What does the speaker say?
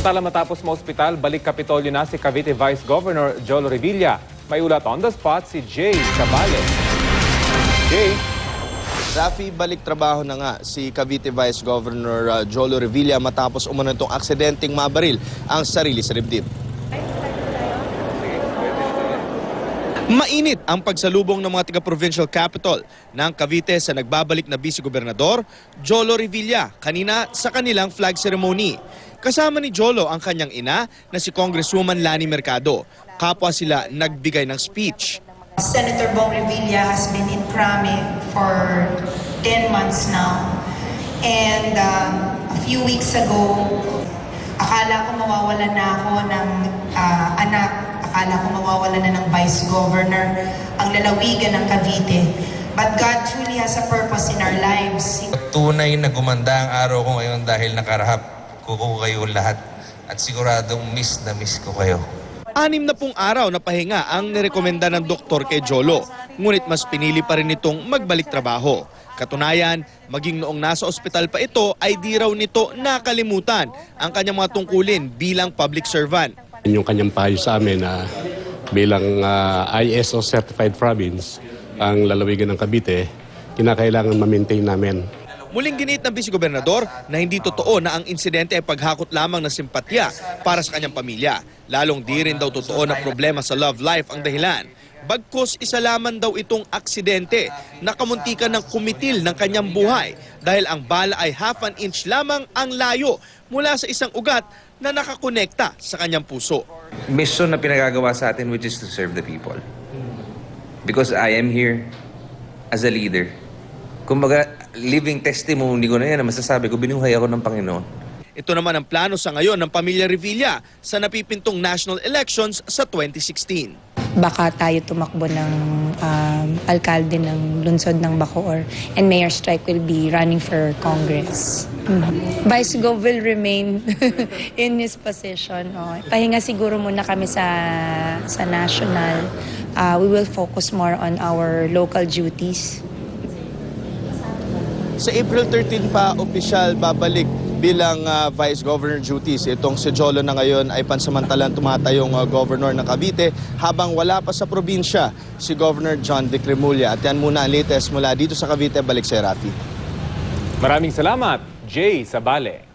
Samantala matapos ma-ospital, balik Kapitolyo na si Cavite Vice Governor Jolo Revilla. May ulat on the spot si Jay Sabale. Jay? Rafi, balik trabaho na nga si Cavite Vice Governor Jolo Revilla matapos umano itong aksidenteng mabaril ang sarili sa dibdib. Mainit ang pagsalubong ng mga taga-provincial capital ng Cavite sa nagbabalik na vice-gobernador Jolo Revilla kanina sa kanilang flag ceremony. Kasama ni Jolo ang kanyang ina na si Congresswoman Lani Mercado. Kapwa sila nagbigay ng speech. Senator Bong Revilla has been in Krame for 10 months now. And a few weeks ago, akala ko mawawalan na ako ng anak. Akala ko mawawalan na ng Vice Governor ang lalawigan ng Cavite. But God truly has a purpose in our lives. Tunay na gumanda ang araw ko ngayon dahil nakarahap ko kayo lahat. At siguradong miss na miss ko kayo. 60 araw na pahinga ang nirekomenda ng doktor kay Jolo. Ngunit mas pinili pa rin itong magbalik trabaho. Katunayan, maging noong nasa ospital pa ito ay di raw nito nakalimutan ang kanyang mga tungkulin bilang public servant. Yung kanyang payo sa amin na bilang ISO certified province ang lalawigan ng Cavite, kinakailangan ma-maintain namin. Muling ginit ng vice-gobernador na hindi totoo na ang insidente ay paghakot lamang ng simpatya para sa kanyang pamilya. Lalong di rin daw totoo na problema sa love life ang dahilan. Bagkus isa lamang daw itong aksidente na kamuntikan ng kumitil ng kanyang buhay dahil ang bala ay half an inch lamang ang layo mula sa isang ugat na nakakonekta sa kanyang puso. Mission na pinagagawa sa atin which is to serve the people. Because I am here as a leader. Kumbaga, living testimony ko na yan na masasabi ko, binuhay ako ng Panginoon. Ito naman ang plano sa ngayon ng pamilya Revilla sa napipintong national elections sa 2016. Baka tayo tumakbo ng alkalde ng lungsod ng Bacoor and Mayor Strike will be running for Congress. Vice Gov will remain in his position. Pahinga siguro muna kami sa national. We will focus more on our local duties. Sa April 13 pa, opisyal babalik bilang Vice Governor duties. Itong si Jolo na ngayon ay pansamantalang tumatayong Governor ng Cavite habang wala pa sa probinsya si Governor John Vic Remulla. At yan muna ang latest mula dito sa Cavite. Balik sa Rafi. Maraming salamat, Jay Sabale.